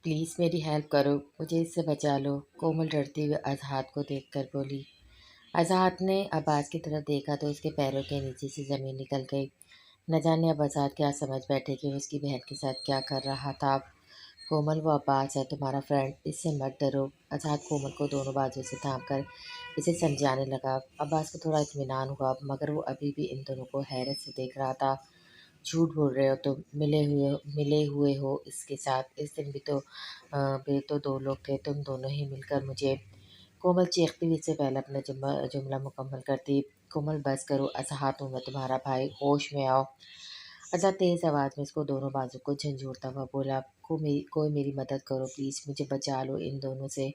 Please मेरी help करो, मुझे इससे बचा लो। कोमल डरते हुए अज़ात को देखकर बोली। अज़ात ने अब्बास की तरफ देखा तो उसके पैरों के नीचे से ज़मीन निकल गई। न जाने अब अज़ात क्या समझ बैठे कि वो उसकी बहन के साथ क्या कर रहा था। कोमल, वो अब्बास है तुम्हारा फ्रेंड, इससे मत डरो। अज़ात कोमल को दोनों बाजू से थाम कर इसे समझाने लगा। अब्बास को थोड़ा इत्मीनान हुआ, मगर वो अभी भी इन दोनों को हैरत से देख रहा था। झूठ बोल रहे हो तुम, मिले हुए हो इसके साथ। इस दिन भी तो दो लोग थे, तुम दोनों ही मिलकर मुझे। कोमल चीखती हुई इससे पहले अपना जुमला मुकम्मल करती। कोमल, बस करो, असहात हूँ मैं तुम्हारा भाई, होश में आओ। अजा तेज आवाज़ में इसको दोनों बाजू को झंझोड़ता हुआ बोला। कोई मेरी मदद करो प्लीज़, मुझे बचा लो इन दोनों से।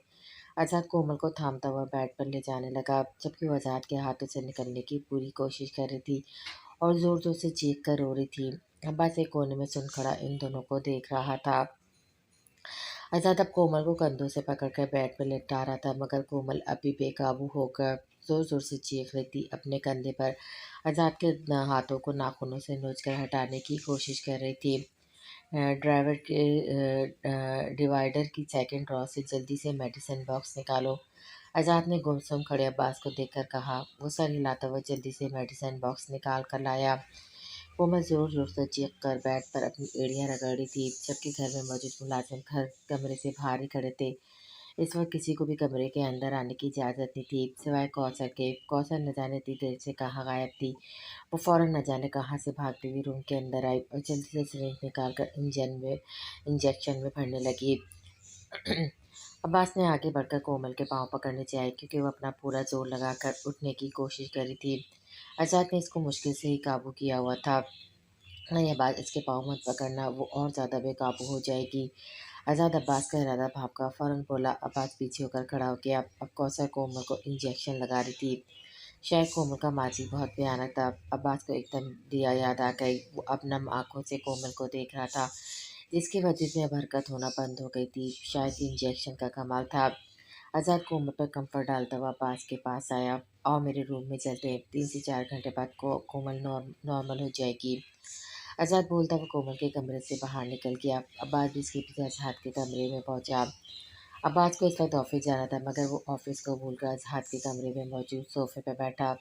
आज़ाद कोमल को थामता हुआ बेड पर ले जाने लगा, जबकि वो आज़ाद के हाथों से निकलने की पूरी कोशिश कर रही थी और ज़ोर-ज़ोर से चीख कर रो रही थी। अब्बास एक कोने में सुन खड़ा इन दोनों को देख रहा था। आज़ाद अब कोमल को कंधों से पकड़कर बेड पर लेटा रहा था, मगर कोमल अभी बेकाबू होकर ज़ोर-ज़ोर से चीख रही थी। अपने कंधे पर आज़ाद के हाथों को नाखूनों से नोचकर हटाने की कोशिश कर रही थी। ड्राइवर के डिवाइडर की सेकंड ड्रॉ से जल्दी से मेडिसिन बॉक्स निकालो। आज़ाद ने गुमसुम खड़े अब्बास को देखकर कहा। वो सर हिलाता हुआ जल्दी से मेडिसिन बॉक्स निकाल कर लाया। कोमल जोर जोर से चीख कर बेड पर अपनी एड़ियां रगड़ रही थी, जबकि घर में मौजूद मुलाजिम घर कमरे से बाहर ही खड़े थे। इस वक्त किसी को भी कमरे के अंदर आने की इजाज़त नहीं थी, सिवाय कौसर के। कौसर न जाने इतनी देर से कहाँ गायब थी। वो फ़ौरन न जाने कहाँ से भागती हुई रूम के अंदर आई और जल्दी से सिरिंज निकाल कर इंजेक्शन में भरने लगी। अब्बास ने आगे बढ़कर कोमल के पाँव पकड़ने चाहे, क्योंकि वो अपना पूरा जोर लगाकर उठने की कोशिश कर रही थी। आज़ाद ने इसको मुश्किल से ही काबू किया हुआ था। नहीं अब्बास, इसके पाँव मत पकड़ना, वो और ज़्यादा बेकाबू हो जाएगी। आज़ाद अब्बास का इरादा भाँपकर फ़ौरन बोला। अब्बास पीछे होकर खड़ा हो गया। अब कौसर कोमल को इंजेक्शन लगा रही थी। शायद कोमल का माजी बहुत भयानक था। अब्बास को एकदम दिया याद आ गई। वो अब नम आँखों से कोमल को देख रहा था, जिसकी वजह से अब हरकत होना बंद हो गई थी। शायद इंजेक्शन का कमाल था। आज़ाद कोमल पर कंफर्ट डालता हुआ अब्बास के पास आया। आओ मेरे रूम में चलते हैं, 3 से 4 घंटे बाद कोमल नॉर्मल हो जाएगी। आज़ाद बोलता हुआ कोमल के कमरे से बाहर निकल गया। अब्बास भी इसके पीछे आज़ाद के कमरे में पहुंचा। अब्बास को इस वक्त ऑफिस जाना था, मगर वो ऑफिस को भूलकर आज़ाद के कमरे में मौजूद सोफे पर बैठा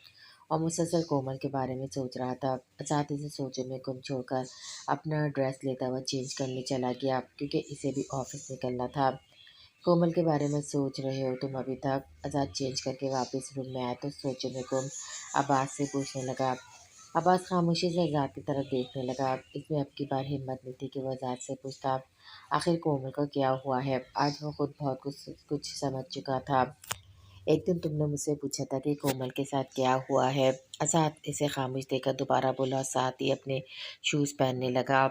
और मुसलसल कोमल के बारे में सोच रहा था। आज़ाद इसे सोचने में गुम छोड़कर अपना ड्रेस लेता हुआ चेंज करने चला गया, क्योंकि इसे भी ऑफिस निकलना था। कोमल के बारे में सोच रहे हो तुम अभी तक? आज़ाद चेंज करके वापस रूम में आया तो सोचने में गुम अब्बास से पूछने लगा। अब्बास खामोशी से आज़ाद की तरफ देखने लगा। इसमें अब की बार हिम्मत नहीं थी कि वह आज़ाद से पूछता आखिर कोमल को क्या हुआ है। आज वो खुद बहुत कुछ समझ चुका था। एक दिन तुमने मुझसे पूछा था कि कोमल के साथ क्या हुआ है। आज़ाद इसे खामोश देखकर दोबारा बोला और साथ ही अपने शूज़ पहनने लगा।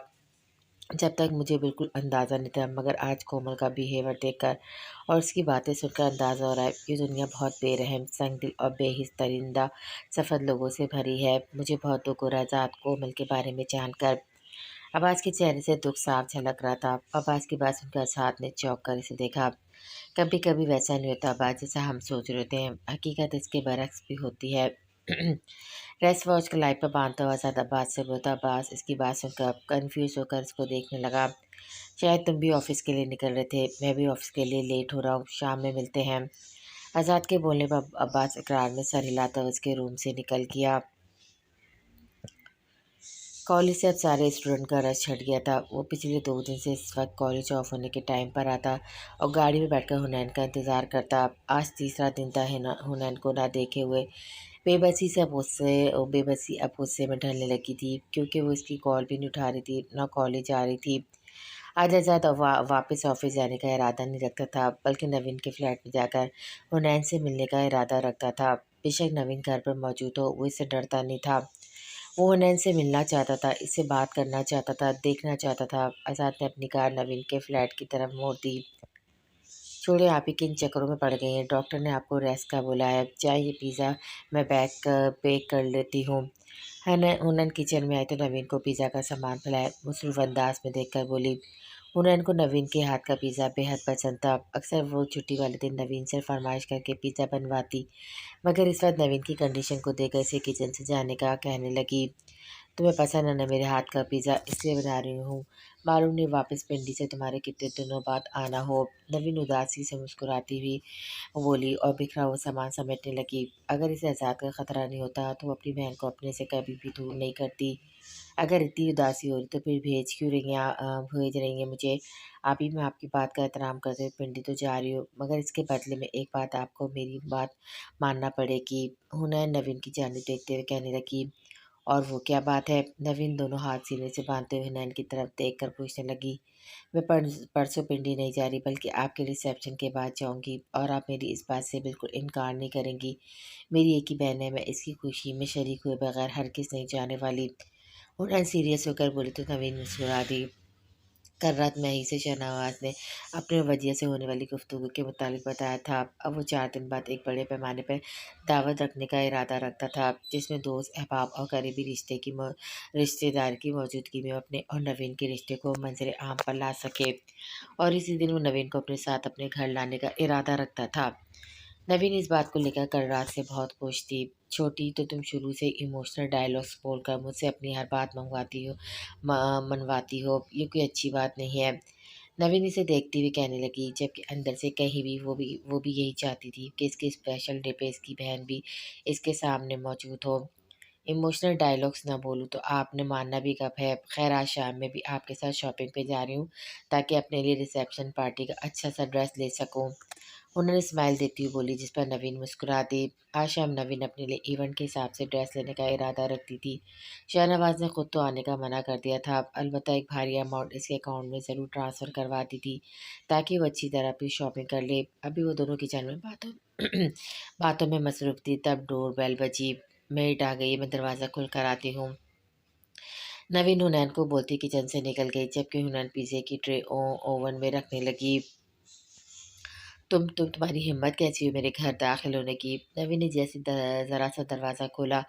जब तक मुझे बिल्कुल अंदाज़ा नहीं था, मगर आज कोमल का बिहेवियर देखकर और उसकी बातें सुनकर अंदाज़ा हो रहा है, ये दुनिया बहुत बेरहम, संगदिल और बेहिस दरिंदा सफ़द लोगों से भरी है। मुझे बहुत दुख हो रहा है आज़ाद, कोमल के बारे में जानकर। अब्बास के चेहरे से दुख साफ झलक रहा था। अब्बास की बात सुनकर आज़ाद ने चौंक कर इसे देखा। कभी कभी वैसा नहीं होता अब्बास जैसा हम सोच रहे थे, हकीकत इसके बरक्स भी होती है। रेस्ट वॉच को लाइट पर बांधता हुआ साथ अब्बास से बोलता। अब्बास इसकी बात सुनकर कंफ्यूज होकर इसको देखने लगा। शायद तुम भी ऑफिस के लिए निकल रहे थे, मैं भी ऑफिस के लिए लेट हो रहा हूँ, शाम में मिलते हैं। आज़ाद के बोलने पर अब्बास इकरार में सर हिलाता हुआ उसके रूम से निकल गया। कॉलेज से अब सारे स्टूडेंट का रश छट गया था। वो पिछले 2 दिन से इस वक्त कॉलेज ऑफ होने के टाइम पर आता और गाड़ी में बैठकर हुनैन का इंतज़ार करता। आज तीसरा दिन था हुनैन को ना देखे हुए। बेबसी अब गुस्से में ढलने लगी थी, क्योंकि वो इसकी कॉल भी नहीं उठा रही थी, ना कॉलेज आ रही थी। आज आज़ाद वापस ऑफिस जाने का इरादा नहीं रखता था, बल्कि नवीन के फ्लैट में जाकर हुनैन से मिलने का इरादा रखता था। बेशक नवीन घर पर मौजूद हो, वो इससे डरता नहीं था। वो हुनैन से मिलना चाहता था, इससे बात करना चाहता था, देखना चाहता था। आज़ाद ने अपनी कार नवीन के फ्लैट की तरफ मोड़ दी। छोड़े, आप ही किन चक्करों में पड़ गई हैं? डॉक्टर ने आपको रेस्ट का बोला है। चाहे ये पिज़्ज़ा मैं पैक कर लेती हूँ। हुनैन किचन में आई तो नवीन को पिज़्ज़ा का सामान फैलाया मसरूफ़ अंदाज में देखकर बोली। हुनैन को नवीन के हाथ का पिज़्ज़ा बेहद पसंद था। अक्सर वो छुट्टी वाले दिन नवीन से फरमाइश करके पिज़्ज़ा बनवाती, मगर इस बार नवीन की कंडीशन को देखकर इसे किचन से जाने का कहने लगी। तुम्हें पसंद है ना मेरे हाथ का पिज़्ज़ा, इसलिए बना रही हूँ। मालूम नहीं वापस पिंडी से तुम्हारे कितने दिनों बाद आना हो। नवीन उदासी से मुस्कुराती हुई बोली और बिखरा हुआ सामान समेटने लगी। अगर इसे आज़ाद का खतरा नहीं होता तो वो अपनी बहन को अपने से कभी भी दूर नहीं करती। अगर इतनी उदासी हो रही तो फिर भेज रही हैं मुझे। अभी मैं आपकी बात का एहतराम करते हुए पिंडी तो जा रही हूँ, मगर इसके बदले में एक बात आपको मेरी बात मानना पड़ेगी। हुनैन नवीन की जानिब देखते हुए कहने लगी। और वो क्या बात है? नवीन दोनों हाथ सीने से बांधते हुए हुनैन की तरफ देख कर पूछने लगी। मैं परसों पिंडी नहीं जा रही, बल्कि आपके रिसेप्शन के बाद जाऊंगी, और आप मेरी इस बात से बिल्कुल इनकार नहीं करेंगी। मेरी एक ही बहन है, मैं इसकी खुशी में शरीक हुए बगैर हरगिज़ नहीं जाने वाली। हुनैन सीरियस होकर बोली तो नवीन मुस्कुरा दी। कल रात मैं ही से शहनवाज ने अपने वजिया से होने वाली गुफ्तगू के मुतालिक बताया था। अब वो 4 दिन बाद एक बड़े पैमाने पर दावत रखने का इरादा रखता था, जिसमें दोस्त, अहबाब और करीबी रिश्तेदार की मौजूदगी में अपने और नवीन के रिश्ते को मंजर आम पर ला सके। और इसी दिन वो नवीन को अपने साथ अपने घर लाने का इरादा रखता था। नवीन इस बात को लेकर कल रात से बहुत खुश थी। छोटी तो तुम शुरू से इमोशनल डायलॉग्स बोलकर मुझसे अपनी हर बात मनवाती हो, ये कोई अच्छी बात नहीं है। नवीन इसे देखती हुई कहने लगी, जबकि अंदर से कहीं भी वो भी यही चाहती थी कि इसके स्पेशल डे पे इसकी बहन भी इसके सामने मौजूद हो। इमोशनल डायलॉग्स ना बोलूँ तो आपने मानना भी कब है। खैर आज शाम में भी आपके साथ शॉपिंग पे जा रही हूँ, ताकि अपने लिए रिसेप्शन पार्टी का अच्छा सा ड्रेस ले सकूँ। उन्होंने स्माइल देती हुई बोली, जिस पर नवीन मुस्कुरा दी। आज शाम नवीन अपने लिए इवेंट के हिसाब से ड्रेस लेने का इरादा रखती थी। शाहनवाज ने खुद तो आने का मना कर दिया था, अलबत्ता एक भारी अमाउंट इसके अकाउंट में ज़रूर ट्रांसफ़र करवा दी थी, ताकि वो अच्छी तरह अपनी शॉपिंग कर ले। अभी वो दोनों किचन में बातों बातों में मसरूफ़ थी, तब डोर बेल बजी। मेड आ गई, मैं दरवाज़ा खुल कर आती हूँ। नवीन हुनैन को बोलती किचन से निकल गई, जबकि हुनैन पिज़्ज़े की ट्रे ओवन में रखने लगी। तुम्हारी हिम्मत कैसी हुई मेरे घर दाखिल होने की? नवीन ने जैसे ज़रा सा दरवाज़ा खोला,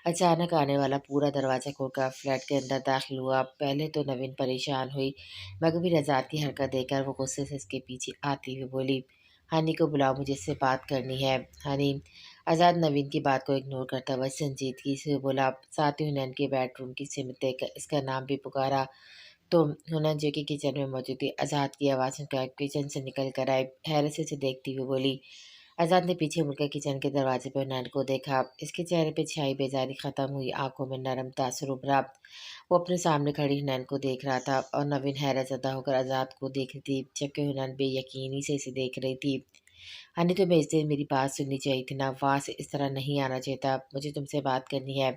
अचानक आने वाला पूरा दरवाज़ा खोलकर फ्लैट के अंदर दाखिल हुआ। पहले तो नवीन परेशान हुई, मगर फिर आज़ाद की हरकत देखकर वो गुस्से से इसके पीछे आती हुई बोली, हनी को बुलाओ, मुझे इससे बात करनी है। हनी? आज़ाद नवीन की बात को इग्नोर करता हुआ संजीदगी से बोला, साथ ही हुनैन के बेडरूम की सिमत देखकर इसका नाम भी पुकारा। तो हुनैन जो कि किचन में मौजूद थी, आज़ाद की आवाज़ सुनकर किचन से निकल कर आई। हैरत से उसे देखती हुई बोली। आज़ाद ने पीछे मुड़कर किचन के दरवाजे पर हुनैन को देखा। इसके चेहरे पे छाई बेजारी ख़त्म हुई, आंखों में नरम तासुर उभरा। वो अपने सामने खड़ी हुनैन को देख रहा था, और नवीन हैरत ज़दा होकर आज़ाद को देख रही थी, जबकि हुनैन बेयकीनी से इसे देख रही थी। हनी, तुम्हें इस दिन मेरी बात सुननी चाहिए थी ना, वहाँ से इस तरह नहीं आना चाहिए था। मुझे तुमसे बात करनी है।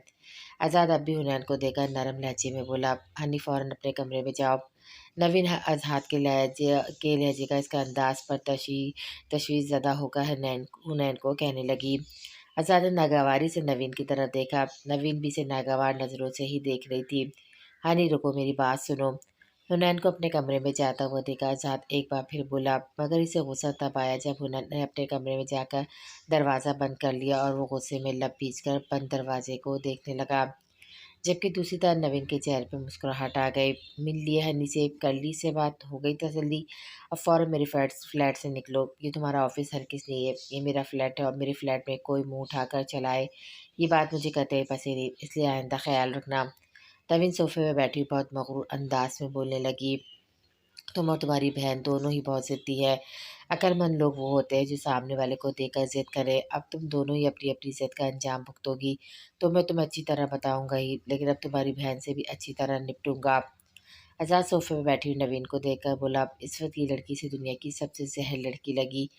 आज़ाद अब भी हुनैन को देखकर नरम लहजे में बोला। हनी, फ़ौरन अपने कमरे में जाओ। नवीन आज़ाद के लहजे का इसका अंदाज पर तशवीश ज़दा होकर हुनैन हुनैन को कहने लगी। आज़ाद ने नागवारी से नवीन की तरफ देखा। नवीन भी इसे नागवार नज़रों से ही देख रही थी। हनी, रुको, मेरी बात सुनो। हुनैन को अपने कमरे में जाता हुआ देखा आज़ाद एक बार फिर बोला, मगर इसे गुस्सा तब आया जब हुनैन ने अपने कमरे में जाकर दरवाज़ा बंद कर लिया, और वो गुस्से में लब कर बंद दरवाजे को देखने लगा। जबकि दूसरी तरफ नवीन के चेहरे पर मुस्कुराहट आ गई। मिल लिया हनी से, कर ली से बात, हो गई तसल्ली? अब फ़ौरन मेरे फ्लैट से निकलो। ये तुम्हारा ऑफिस हर किस नहीं है, ये मेरा फ्लैट है, और मेरे फ्लैट में कोई मुंह उठाकर चलाए, ये बात मुझे कतई पसंद नहीं, इसलिए आइंदा ख्याल रखना। नवीन सोफे में बैठी बहुत मगरूर अंदाज में बोलने लगी, तुम और तुम्हारी बहन दोनों ही बहुत ज़िद्दी है। अक्लमंद लोग वो होते हैं जो सामने वाले को देखकर ज़िद करें। अब तुम दोनों ही अपनी अपनी ज़िद का अंजाम भुगतोगी, तो मैं तुम्हें अच्छी तरह बताऊंगा ही, लेकिन अब तुम्हारी बहन से भी अच्छी तरह निपटूंगा। आज़ाद सोफे में बैठी हुई नवीन को देखकर बोला, इस वक्त ये लड़की से दुनिया की सबसे जहर लड़की लगी,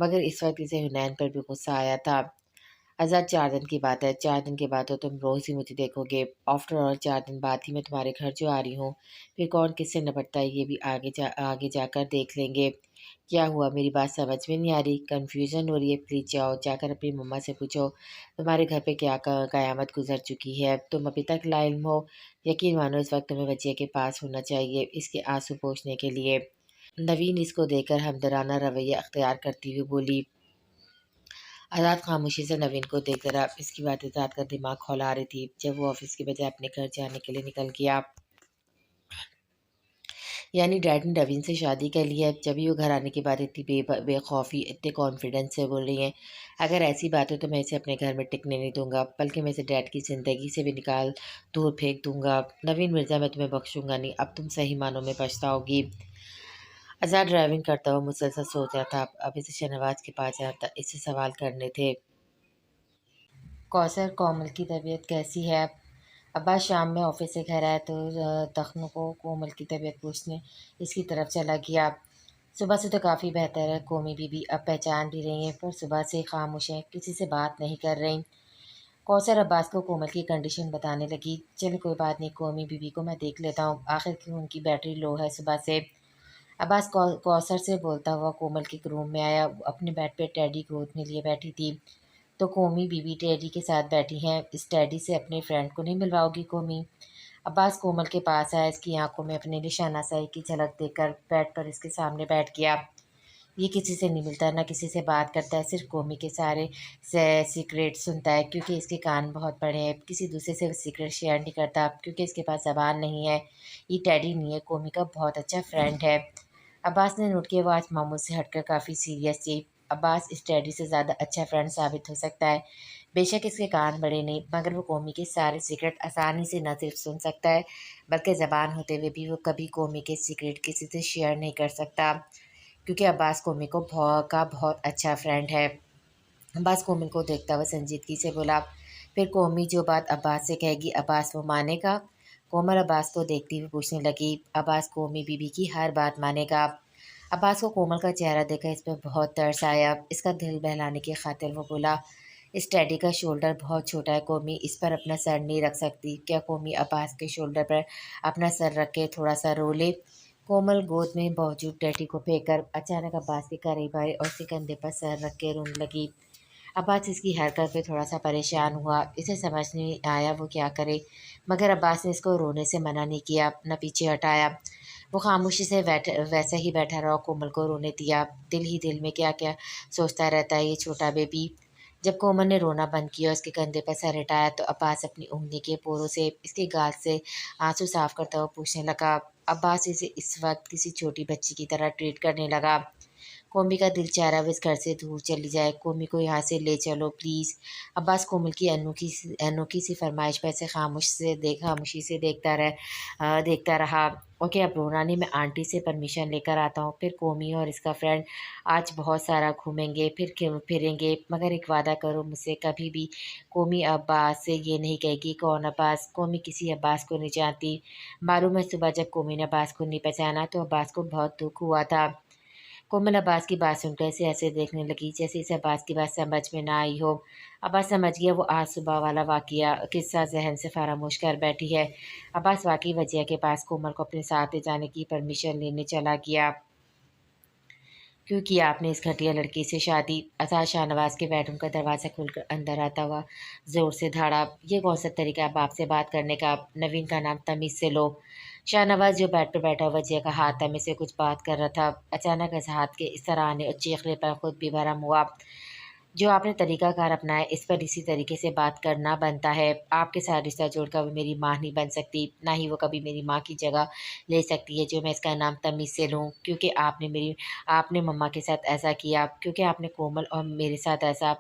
मगर इस वक्त इसे हुनैन पर भी गुस्सा आया था। आज़ाद, 4 दिन की बात है, 4 दिन के बाद तो तुम रोज़ ही मुझे देखोगे। आफ्टर ऑल 4 दिन बाद ही मैं तुम्हारे घर जो आ रही हूँ, फिर कौन किससे निपटता है ये भी आगे जाकर देख लेंगे। क्या हुआ, मेरी बात समझ में नहीं आ रही? कन्फ्यूज़न हो रही है? प्लीज़ जाओ, जाकर अपनी मम्मा से पूछो तुम्हारे घर पे क्या क़यामत गुजर चुकी है। तुम अभी तक लाइल्म हो। यकीन मानो इस वक्त तुम्हें बच्चे के पास होना चाहिए इसके आंसू पोंछने के लिए। नवीन इसको देखकर हमदराना रवैया अख्तियार करती हुई बोली। आज़ाद खामोशी से नवीन को देख रहा। इसकी बातें आज़ाद का दिमाग खौला रही थी। जब वो ऑफिस के बजाय अपने घर जाने के लिए निकल गया, यानी डैड ने नवीन से शादी कर ली है, जब भी वो घर आने के बाद इतनी बेखौफ़ी, इतने कॉन्फिडेंस से बोल रही हैं। अगर ऐसी बात है तो मैं इसे अपने घर में टिकने नहीं दूँगा, बल्कि मैं इसे डैड की ज़िंदगी से भी दूर फेंक दूँगा। नवीन मिर्ज़ा, मैं तुम्हें बख्शूँगा नहीं, अब तुम सही मानों में पछताओगी। आज़ाद ड्राइविंग करता हुआ मुसलसल सोच रहा था। अब इसे शाहनवाज़ के पास जाना था, इससे सवाल करने थे। कौसर, कोमल की तबीयत कैसी है? अब्बास शाम में ऑफिस से घर आया तो तखनों को कोमल की तबीयत पूछने इसकी तरफ चला गया। सुबह से तो काफ़ी बेहतर है, कोमी बीबी अब पहचान भी रही हैं, पर सुबह से खामोश हैं, किसी से बात नहीं कर रही। कौसर अब्बास को कोमल की कंडीशन बताने लगी। चलो कोई बात नहीं, कोमी बीबी को मैं देख लेता हूँ, आखिर क्यों उनकी बैटरी लो है सुबह से। अब्बास कौसर से बोलता हुआ कोमल के रूम में आया। वो अपने बेड पे टेडी गोद में लिए बैठी थी, तो कोमी बीवी टेडी के साथ बैठी हैं। इस टेडी से अपने फ्रेंड को नहीं मिलवाओगी कोमी? अब्बास कोमल के पास आया, इसकी आंखों में अपने लिए शहनासाई की झलक देकर बेड पर इसके सामने बैठ गया। ये किसी से नहीं मिलता, ना किसी से बात करता है, सिर्फ कोमी के सारे से सीक्रेट सुनता है क्योंकि इसके कान बहुत बड़े हैं। किसी दूसरे से सीक्रेट शेयर नहीं करता क्योंकि इसके पास ज़बान नहीं है। ये टेडी नहीं है, कोमी का बहुत अच्छा फ्रेंड है। अब्बास ने नोट किया, वो आज मामूल से हटकर काफ़ी सीरियस थी। अब्बास इस डैडी से ज़्यादा अच्छा फ्रेंड साबित हो सकता है। बेशक इसके कान बड़े नहीं, मगर वो कौमी के सारे सीक्रेट आसानी से न सिर्फ सुन सकता है, बल्कि ज़बान होते हुए भी वो कभी कौमी के सीक्रेट किसी से शेयर नहीं कर सकता, क्योंकि अब्बास कौमी का बहुत अच्छा फ्रेंड है। अब्बास कोमल को देखता हुआ संजीदगी से बोला, फिर कौमी जो बात अब्बास से कहेगी, अब्बास वो मानेगा? कोमल अब्बास को देखती हुई पूछने लगी, अब्बास कौमी बीबी की हर बात मानेगा? अब्बास को कोमल का चेहरा देखा, इस पर बहुत तरस आया। इसका दिल बहलाने की खातिर वो बोला, इस टैडी का शोल्डर बहुत छोटा है, कौमी इस पर अपना सर नहीं रख सकती क्या? कौमी अब्बास के शोल्डर पर अपना सर रख के थोड़ा सा रो ले। कोमल गोद में मौजूद टैडी को फेंक कर अचानक अब्बास के करीब आई और उसके कंधे पर सर रख के रोने लगी। अब्बास इसकी हरकत पे थोड़ा सा परेशान हुआ, इसे समझ नहीं आया वो क्या करे, मगर अब्बास ने इसको रोने से मना नहीं किया, न पीछे हटाया। वो खामोशी से वैसे ही बैठा रहा, कोमल को रोने दिया। दिल ही दिल में क्या क्या सोचता रहता है ये छोटा बेबी। जब कोमल ने रोना बंद किया, उसके कंधे पर सर हटाया, तो अब्बास अपनी उंगली के पोरों से इसके गाल से आंसू साफ करता हुआ पूछने लगा। अब्बास इसे इस वक्त किसी छोटी बच्ची की तरह ट्रीट करने लगा। कोमी का दिल चाह रहा है वो इस घर से दूर चली जाए, कोमी को यहाँ से ले चलो प्लीज़। अब्बास कोमल की अनोखी सी फरमाइश पर ऐसे खामोशी से देखता रहा। ओके, अब रोना नहीं, मैं आंटी से परमिशन लेकर आता हूँ, फिर कोमी और इसका फ्रेंड आज बहुत सारा घूमेंगे, फिरेंगे, मगर एक वादा करो मुझसे, कभी भी कोमी अब्बास से ये नहीं कहेगी कौन अब्बास। कोमी किसी अब्बास को नहीं जानती। मालूम है सुबह जब कोमी ने अब्बास को नहीं पहचाना तो अब्बास को बहुत दुख हुआ था। कोमल अब्बास की बात सुनकर इसे ऐसे देखने लगी जैसे इसे अब्बास की बात समझ में ना आई हो। अब्बास समझ गया वो आज सुबह वाला वाकया किस्सा जहन से फरामोश कर बैठी है। अब्बास वाकई वजिया के पास कोमल को अपने साथ ले जाने की परमिशन लेने चला गया। क्यों किया आपने इस घटिया लड़की से शादी? अतः शाहनवाज के बेडरूम का दरवाज़ा खुलकर अंदर आता हुआ ज़ोर से धाड़ा, ये कौन सा तरीका है बाप से बात करने का? नवीन का नाम तमीज़ से लो। शाहनवाज जो बेड पर बैठा हुआ जिया का हाथ तमीज़ से कुछ बात कर रहा था, अचानक इस हाथ के इस तरह आने और चीखने पर खुद भी भरम हुआ। जो आपने तरीक़ाकार अपनाया, इस पर इसी तरीके से बात करना बनता है। आपके साथ रिश्ता जोड़कर वो मेरी माँ नहीं बन सकती, ना ही वो कभी मेरी माँ की जगह ले सकती है जो मैं इसका नाम तमीज़ से लूँ। क्योंकि आपने मम्मा के साथ ऐसा किया, क्योंकि आपने कोमल और मेरे साथ ऐसा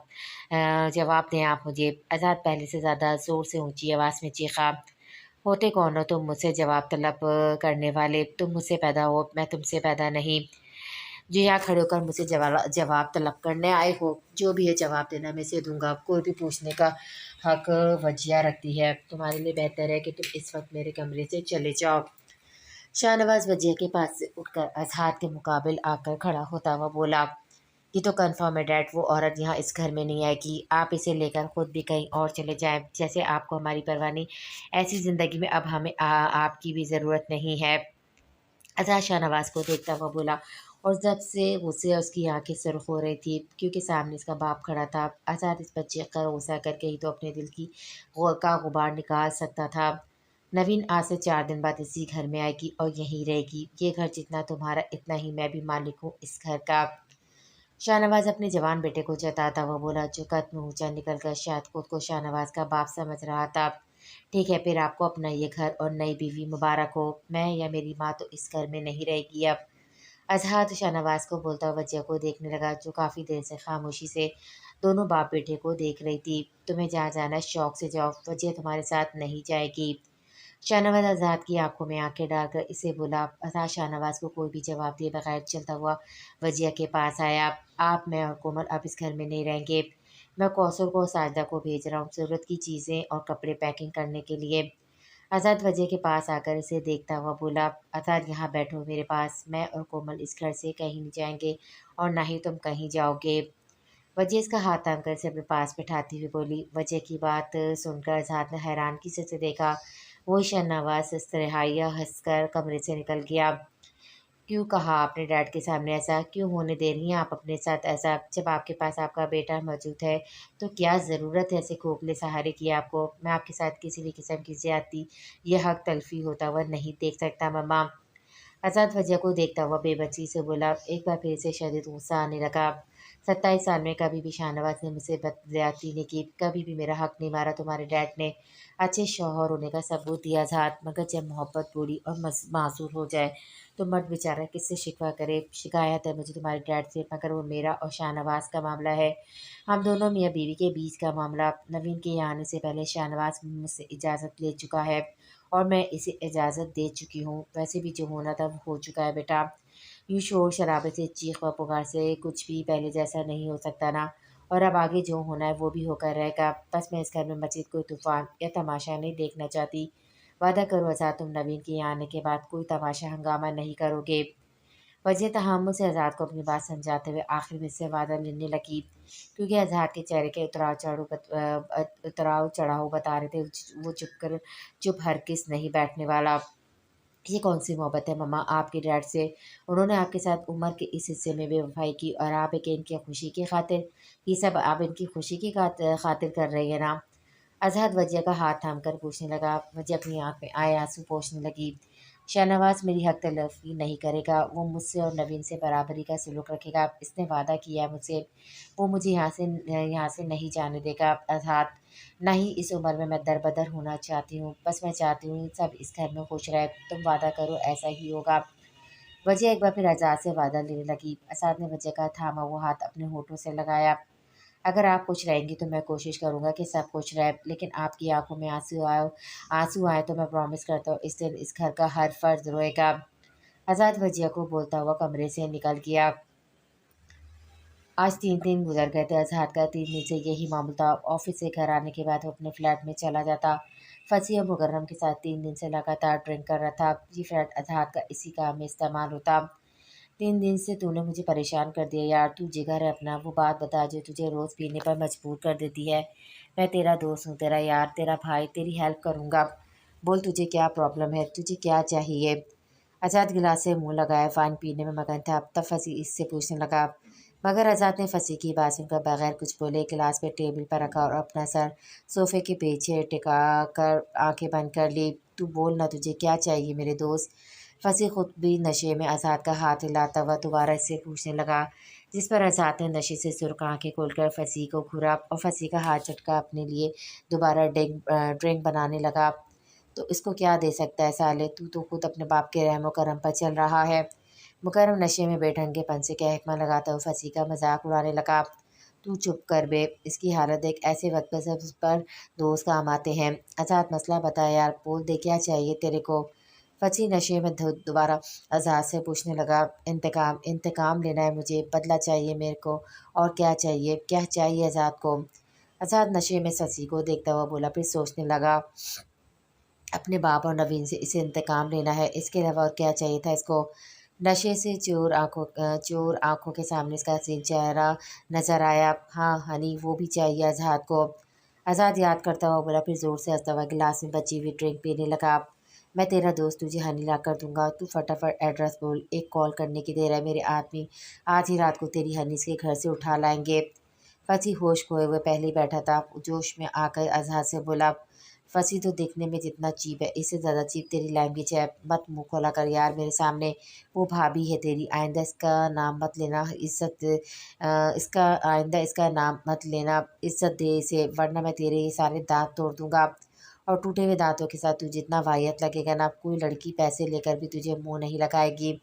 जवाब दें आप मुझे। आज़ाद पहले से ज़्यादा ज़ोर से ऊँची आवाज़ में चीखा। होते कौन हो तुम मुझसे जवाब तलब करने वाले? तुम मुझसे पैदा हो, मैं तुमसे पैदा नहीं। जो यहाँ खड़े होकर मुझसे जवाब तलब करने आए हो, जो भी है जवाब देना मैं इसे दूंगा। कोई भी पूछने का हक वजिया रखती है। तुम्हारे लिए बेहतर है कि तुम इस वक्त मेरे कमरे से चले जाओ। शाहनवाज वजिया के पास से उठकर अजहार के मुकाबिल आकर खड़ा होता हुआ बोला, ये तो कन्फर्म है डैड, वो औरत यहाँ इस घर में नहीं आएगी। आप इसे लेकर खुद भी कहीं और चले जाएं। जैसे आपको हमारी परवाह नहीं, ऐसी ज़िंदगी में अब हमें आपकी भी ज़रूरत नहीं है। अज़हर शाहनवाज को देखता हुआ बोला, और जब से गुस्से उसकी आंखें सुर्ख हो रही थी क्योंकि सामने इसका बाप खड़ा था। आज़ाद इस पर चीख कर गुस्सा करके ही तो अपने दिल की का गुबार निकाल सकता था। नवीन आज से 4 दिन बाद इसी घर में आएगी और यहीं रहेगी। ये घर जितना तुम्हारा इतना ही मैं भी मालिक हूँ इस घर का। शाहनवाज अपने जवान बेटे को जताता हुआ बोला, जो कद में ऊंचा निकल कर शायद खुद को शाहनवाज का बाप समझ रहा था। ठीक है, फिर आपको अपना ये घर और नई बीवी मुबारक हो। मैं या मेरी माँ तो इस घर में नहीं रहेगी अब। अजहर शाहनवाज को बोलता हुआ वजिया को देखने लगा, जो काफ़ी देर से खामोशी से दोनों बाप बेटे को देख रही थी। तुम्हें जहाँ जाना है शौक से जाओ, वजिया तुम्हारे साथ नहीं जाएगी। शाहनवाज आज़ाद की आंखों में आंखें डालकर इसे बोला। आज़ाद शाहनवाज को कोई भी जवाब दिए बगैर चलता हुआ वजिया के पास आया। आप, मैं और कोमल अब इस घर में नहीं रहेंगे। मैं कौसर को और साजदा को भेज रहा हूँ ज़रूरत की चीज़ें और कपड़े पैकिंग करने के लिए। आज़ाद वजह के पास आकर इसे देखता हुआ बोला, आज़ाद यहाँ बैठो मेरे पास। मैं और कोमल इस घर से कहीं नहीं जाएंगे और ना ही तुम कहीं जाओगे। वजह इसका हाथ थाम कर इसे अपने पास बैठाती हुई बोली। वजह की बात सुनकर आज़ाद ने हैरानगी से उसे देखा। वो शहनवाज इस्तरहाइया हंसकर कमरे से निकल गया। क्यों कहा आपने डैड के सामने ऐसा? क्यों होने दे रही हैं आप अपने साथ ऐसा? जब आपके पास आपका बेटा मौजूद है तो क्या ज़रूरत है ऐसे खोखले सहारे की आपको? मैं आपके साथ किसी भी किस्म की ज़्यादती या हक तलफी होता हुआ नहीं देख सकता मम्मा। आज़ाद वजह को देखता हुआ बेबसी से बोला। एक बार फिर से शदीद गुस्सा आने लगा। 27 साल में कभी भी शाहनवाज ने मुझसे ज्यादती नहीं की, कभी भी मेरा हक नहीं मारा। तुम्हारे डैड ने अच्छे शौहर होने का सबूत दिया आज़ाद, मगर जब मोहब्बत पूरी और मासूर हो जाए तो मर्द बेचारा किससे शिकवा करे? शिकायत है मुझे तुम्हारे डैड से, मगर वो मेरा और शाहनवाज का मामला है। हम दोनों मियाँ बीवी के बीच का मामला। नवीन के यहाँ आने से पहले शाहनवाज मुझसे इजाज़त ले चुका है और मैं इसे इजाज़त दे चुकी हूँ। वैसे भी जो होना था वो हो चुका है बेटा। यूँ शोर शराबे से, चीख व पुकार से कुछ भी पहले जैसा नहीं हो सकता ना। और अब आगे जो होना है वो भी होकर रहेगा। बस मैं इस घर में मजीद कोई तूफ़ान या तमाशा नहीं देखना चाहती। वादा करो आज़ाद, तुम नवीन के यहाँ आने के बाद कोई तमाशा हंगामा नहीं करोगे। वजह तहम्मुल से आज़ाद को अपनी बात समझाते हुए आखिर में से वादा लेने लगी, क्योंकि आज़ाद के चेहरे के उतराव चढ़ाव बता रहे थे। वो चुप हरगिज़ नहीं बैठने वाला। ये कौन सी मोहब्बत है मम्मा आपके डैड से? उन्होंने आपके साथ उम्र के इस हिस्से में बेवफाई की और आप एक इनकी खुशी की खातिर, ये सब आप इनकी खुशी की खातिर कर रही है ना? अजहर वजिया का हाथ थाम कर पूछने लगा। वजिया अपनी आंख में आए आंसू पोंछने लगी। शाहनवाज मेरी हक तलफी नहीं करेगा। वो मुझसे और नवीन से बराबरी का सलूक रखेगा। इसने वादा किया है मुझसे। वो मुझे यहाँ से नहीं जाने देगा अजहर। ना ही इस उम्र में मैं दरबदर होना चाहती हूँ। बस मैं चाहती हूँ सब इस घर में खुश रहे। तुम वादा करो ऐसा ही होगा। वजिया एक बार फिर आज़ाद से वादा लेने लगी। आज़ाद ने वजिया का थामा हुआ हाथ अपने होठों से लगाया। अगर आप खुश रहेंगी तो मैं कोशिश करूँगा कि सब खुश रहे, लेकिन आपकी आंखों में आंसू आए तो मैं प्रॉमिस करता हूँ इस दिन इस घर का हर फर्ज रोएगा। आज़ाद वजिया को बोलता हुआ कमरे से निकल गया। आज 3 दिन गुजर गए थे अजहर का। 3 दिन से यही मामूल था। ऑफिस से घर आने के बाद वो अपने फ्लैट में चला जाता। फसी और मुकर्रम के साथ 3 दिन से लगातार ड्रिंक कर रहा था। ये फ्लैट अजहर का इसी काम में इस्तेमाल होता। 3 दिन से तूने मुझे परेशान कर दिया यार। तू जिगर है अपना, वो बात बता जो तुझे रोज़ पीने पर मजबूर कर देती है। मैं तेरा दोस्त हूँ, तेरा यार, तेरा भाई, तेरी हेल्प करूँगा। बोल तुझे क्या प्रॉब्लम है, तुझे क्या चाहिए? आज़ाद गिलास से मुंह लगाया पानी पीने में मगन था। तब फंसी इससे पूछने लगा, मगर आज़ाद ने फंसी की बात सुनकर बगैर कुछ बोले गिलास पे टेबल पर रखा और अपना सर सोफे के पीछे टिका कर आंखें बंद कर ली। तू बोल ना, तुझे क्या चाहिए मेरे दोस्त? फंसी खुद भी नशे में आज़ाद का हाथ हिलाता हुआ दोबारा इससे पूछने लगा, जिस पर आज़ाद ने नशे से सुर्ख आंखें खोलकर फंसी को घूरा और फंसी का हाथ झटका अपने लिए दोबारा ड्रिंक बनाने लगा। तो इसको क्या दे सकता है साले? तू तो खुद अपने बाप के रहमो करम पर चल रहा है। मुकर्रम नशे में बेढंगेपन से कहकमा लगाता हुआ फंसी का मजाक उड़ाने लगा। तू चुप कर बे, इसकी हालत देख। ऐसे वक्त पर सब उस पर दोस्त काम आते हैं। आज़ाद मसला बता यार, बोल दे क्या चाहिए तेरे को? फंसी नशे में दोबारा आज़ाद से पूछने लगा। इंतकाम, इंतकाम लेना है मुझे, बदला चाहिए मेरे को। और क्या चाहिए, क्या चाहिए आज़ाद को? आज़ाद नशे में फंसी को देखता हुआ बोला, फिर सोचने लगा। अपने बाप और नवीन से इसे इंतकाम लेना है, इसके अलावा और क्या चाहिए था इसको? नशे से चोर आंखों के सामने इसका हसीन चेहरा नजर आया। हाँ हनी, वो भी चाहिए आज़ाद को। आज़ाद याद करता हुआ बोला, फिर ज़ोर से हंसता हुआ गिलास में बची हुई ड्रिंक पीने लगा। मैं तेरा दोस्त, तुझे हनी ला कर दूंगा। तू फटाफट एड्रेस बोल, एक कॉल करने की देर है। मेरे आदमी आज ही रात को तेरी हनी के घर से उठा लाएंगे। फंसी होश खोए हुए पहले ही बैठा था। जोश में आकर आज़ाद से बोला, फंसी तो देखने में जितना चीप है, इससे ज़्यादा चीप तेरी लैंग्वेज है। मत मुँह खोला कर यार मेरे सामने। वो भाभी है तेरी, आइंदा इसका नाम मत लेना। इसका आइंदा इसका नाम मत लेना। इज्जत दे इसे, वरना मैं तेरे ये सारे दांत तोड़ दूंगा। और टूटे हुए दांतों के साथ तू जितना वाहियत लगेगा ना, कोई लड़की पैसे लेकर भी तुझे मुंह नहीं लगाएगी।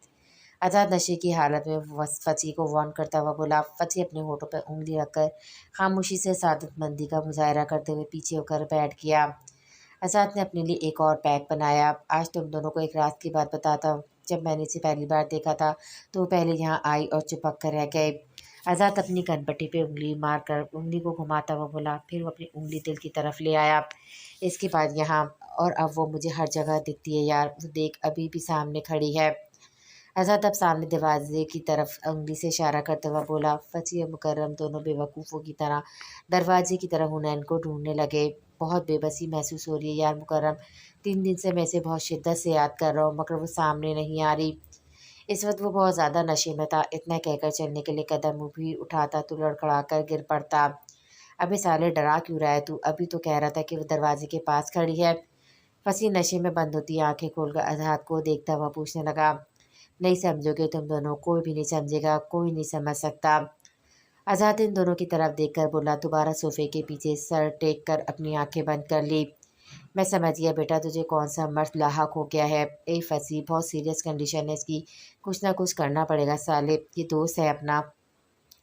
आज़ाद नशे की हालत में फची को वार्न करता हुआ बोला। फची अपने होठों पर उंगली रखकर खामोशी से सादतमंदी का मुजाहरा करते हुए पीछे होकर बैठ गया। आज़ाद ने अपने लिए एक और पैक बनाया। आज तुम दोनों को एक रात की बात बताता हूँ। जब मैंने इसे पहली बार देखा था तो वो पहले यहाँ आई और चिपक कर रह गए। आज़ाद अपनी कनपट्टी पे उंगली मारकर उंगली को घुमाता हुआ बोला। फिर वो अपनी उंगली दिल की तरफ ले आया। इसके बाद यहाँ, और अब वो मुझे हर जगह दिखती है यार, वो देख अभी भी सामने खड़ी है। आज़ाद अब सामने दरवाजे की तरफ उंगली से इशारा करते हुए बोला। फची और मुकर्रम दोनों बेवकूफ़ों की तरह दरवाजे की तरफ हुनैन को ढूंढने लगे। बहुत बेबसी महसूस हो रही है यार मुकर्रम, 3 दिन से मैं इसे बहुत शिद्दत से याद कर रहा हूँ मगर वो सामने नहीं आ रही। इस वक्त वो बहुत ज़्यादा नशे में था। इतना कहकर चलने के लिए कदम भी उठाता तो लड़खड़ा कर गिर पड़ता। अबे साले डरा क्यों रहा है तू? अभी तो कह रहा था कि वो दरवाजे के पास खड़ी है। फंसी नशे में बंद होती आंखें खोलकर आज़ाद को देखता हुआ पूछने लगा। नहीं समझोगे तुम दोनों, कोई भी नहीं समझेगा, कोई नहीं समझ सकता। आज़ाद इन दोनों की तरफ देखकर बोला। दोबारा सोफे के पीछे सर टेक कर अपनी आंखें बंद कर ली। मैं समझ गया बेटा, तुझे कौन सा मर्द लाहक हो गया है। ए फंसी, बहुत सीरियस कंडीशन है इसकी, कुछ ना कुछ करना पड़ेगा साले, ये दोस्त है अपना।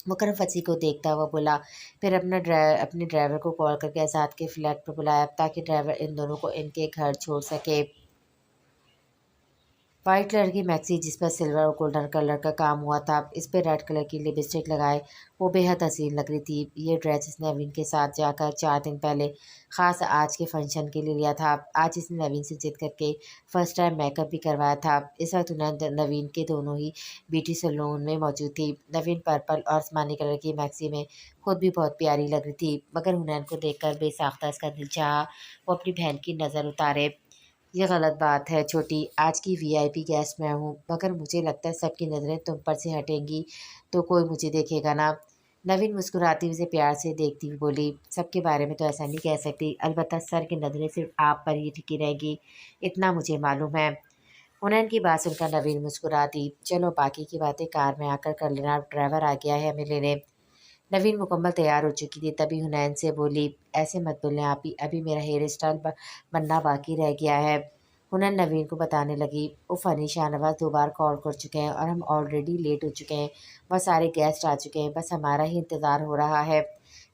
मुकरम फंसी को देखता हुआ बोला। फिर अपने ड्राइवर को कॉल करके आज़ाद के फ्लैट पर बुलाया ताकि ड्राइवर इन दोनों को इनके घर छोड़ सके। वाइट कलर की मैक्सी जिस पर सिल्वर और गोल्डन कलर का काम हुआ था, इस पर रेड कलर की लिपस्टिक लगाए वो बेहद हसीन लग रही थी। ये ड्रेस इसने नवीन के साथ जाकर 4 दिन पहले ख़ास आज के फंक्शन के लिए लिया था। आज इसने नवीन से जिद करके फर्स्ट टाइम मेकअप भी करवाया था। इस वक्त उन्हें नवीन के दोनों ही ब्यूटी सैलून में मौजूद थी। नवीन पर्पल और आसमानी कलर की मैक्सी में खुद भी बहुत प्यारी लग रही थी मगर हुनैन को देखकर बेसाख्ता इसका दिल चाहा वो अपनी बहन की नज़र उतारे। ये गलत बात है छोटी, आज की वीआईपी गेस्ट मैं हूँ मगर मुझे लगता है सबकी नज़रें तुम पर से हटेंगी तो कोई मुझे देखेगा ना। नवीन मुस्कुराती हुई उसे प्यार से देखती हुई बोली। सबके बारे में तो ऐसा नहीं कह सकती, अलबत्ता सर की नज़रें सिर्फ आप पर ही टिकी रहेगी, इतना मुझे मालूम है। हुनैन की बात सुनकर नवीन मुस्कुरा दी। चलो बाकी की बातें कार में आकर कर लेना, ड्राइवर आ गया है हमें लेने। नवीन मुकम्मल तैयार हो चुकी थी तभी हुनैन से बोली। ऐसे मत बोलें आप ही, अभी मेरा हेयर स्टाइल बनना बाकी रह गया है। हुनैन नवीन को बताने लगी। उफ़ अनी, शाहनवाज 2 बार कॉल कर चुके हैं और हम ऑलरेडी लेट हो चुके हैं। बहुत सारे गेस्ट आ चुके हैं, बस हमारा ही इंतज़ार हो रहा है।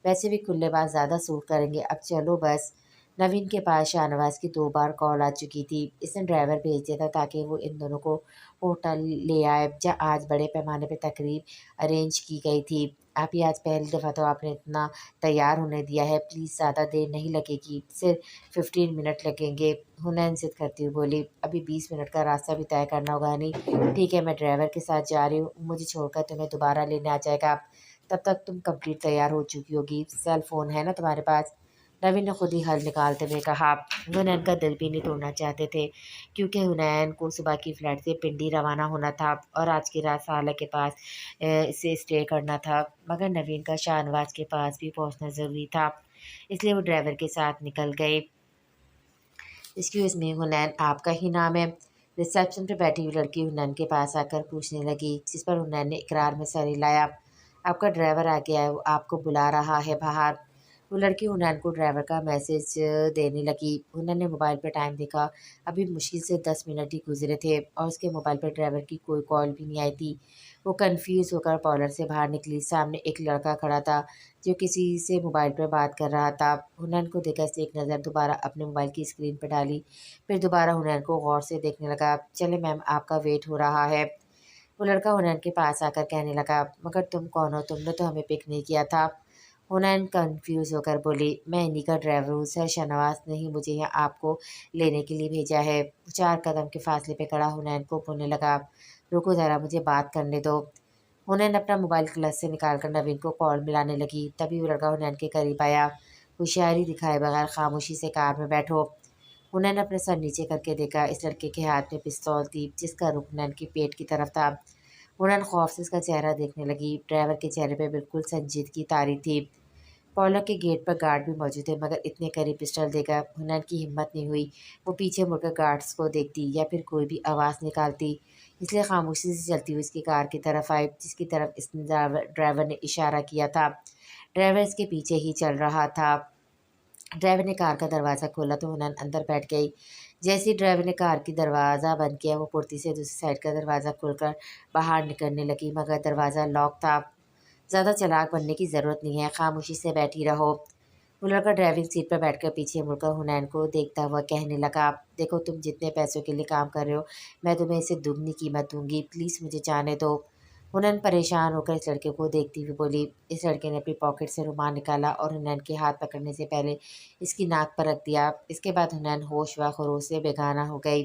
वैसे भी खुले बात ज़्यादा सूट करेंगे, अब चलो बस। नवीन के पास शाहनवाज की 2 बार कॉल आ चुकी थी। इसने ड्राइवर भेज दिया था ताकि वो इन दोनों को होटल ले आए जहाँ आज बड़े पैमाने पर तकरीब अरेंज की गई थी। आप ही आज पहली दफ़ा तो आपने इतना तैयार होने दिया है, प्लीज़ ज़्यादा देर नहीं लगेगी, सिर्फ 15 मिनट लगेंगे। हुनैन ज़िद करती हुई बोली। अभी 20 मिनट का रास्ता भी तय करना होगा नहीं। ठीक है, मैं ड्राइवर के साथ जा रही हूँ, मुझे छोड़कर तुम्हें दोबारा लेने आ जाएगा। तब तक तुम कंप्लीट तैयार हो चुकी होगी। सेल फ़ोन है ना तुम्हारे पास? नवीन ने खुद ही हल निकालते हुए कहा। हुनैन का दिल भी नहीं तोड़ना चाहते थे क्योंकि हुनैन को सुबह की फ़्लाइट से पिंडी रवाना होना था और आज की रात साला के पास इसे स्टे करना था। मगर नवीन का शाहनवाज के पास भी पहुंचना ज़रूरी था, इसलिए वो ड्राइवर के साथ निकल गए। एक्सक्यूज़ मी हुनैन, आपका ही नाम है? रिसेप्शन पर बैठी हुई लड़की हुनैन के पास आकर पूछने लगी, जिस पर हुनैन ने इकरार में सर हिलाया। आपका ड्राइवर आ गया है, वो आपको बुला रहा है बाहर। वो लड़की हुनैन को ड्राइवर का मैसेज देने लगी। हुनैन ने मोबाइल पर टाइम देखा। अभी मुश्किल से 10 मिनट ही गुजरे थे और उसके मोबाइल पर ड्राइवर की कोई कॉल भी नहीं आई थी। वो कंफ्यूज होकर पार्लर से बाहर निकली। सामने एक लड़का खड़ा था जो किसी से मोबाइल पर बात कर रहा था। हुनैन को देखकर से एक नज़र दोबारा अपने मोबाइल की स्क्रीन पर डाली, फिर दोबारा हुनैन को गौर से देखने लगा। चले मैम, आपका वेट हो रहा है। वो लड़का हुनैन के पास आकर कहने लगा। मगर तुम कौन हो? तुमने तो हमें पिक नहीं किया था। हुनैन कंफ्यूज होकर बोली। मैं इन्हीं का ड्राइवर हूँ सर, शाहनवाज ने ही मुझे यहाँ आपको लेने के लिए भेजा है। 4 कदम के फासले पे खड़ा हुनैन को बोलने लगा। रुको ज़रा, मुझे बात करने दो। हुनैन अपना मोबाइल क्लच से निकालकर नवीन को कॉल मिलाने लगी। तभी वो लड़का हुनैन के करीब आया। होशियारी दिखाए बगैर खामोशी से कार में बैठो। हुनैन ने अपने सर नीचे करके देखा। इस लड़के के हाथ में पिस्तौल थी जिसका रुख हुनैन की पेट की तरफ था। हुनैन खौफ से इसका चेहरा देखने लगी। ड्राइवर के चेहरे पे बिल्कुल संजीदगी तारी थी। पॉलक के गेट पर गार्ड भी मौजूद थे मगर इतने करीब पिस्टल देकर हुनैन की हिम्मत नहीं हुई वो पीछे मुड़कर गार्ड्स को देखती या फिर कोई भी आवाज़ निकालती। इसलिए खामोशी से चलती हुई इसकी कार की तरफ आई जिसकी तरफ इस ड्राइवर ने इशारा किया था। ड्राइवर इसके पीछे ही चल रहा था। ड्राइवर ने कार का दरवाज़ा खोला तो हुनैन अंदर बैठ गई। जैसे ही ड्राइवर ने कार की दरवाज़ा बंद किया, वो फुर्ती से दूसरी साइड का दरवाज़ा खोलकर बाहर निकलने लगी, मगर दरवाज़ा लॉक था। ज़्यादा चालाक बनने की ज़रूरत नहीं है, खामोशी से बैठी रहो। वो लड़का ड्राइविंग सीट पर बैठकर पीछे मुड़कर हुनैन को देखता हुआ कहने लगा, देखो तुम जितने पैसों के लिए काम कर रहे हो, मैं तुम्हें इससे दुगनी कीमत दूंगी, प्लीज़ मुझे जाने दो। हुनैन परेशान होकर इस लड़के को देखती हुई बोली। इस लड़के ने अपनी पॉकेट से रुमाल निकाला और हुनैन के हाथ पकड़ने से पहले इसकी नाक पर रख दिया। इसके बाद हुनैन होश व खरोश से बेगाना हो गई।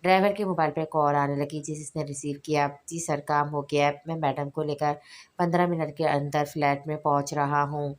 ड्राइवर के मोबाइल पर कॉल आने लगी, जिसने रिसीव किया। जी सर, काम हो गया है, मैं मैडम को लेकर 15 मिनट के अंदर फ्लैट में पहुंच रहा हूँ।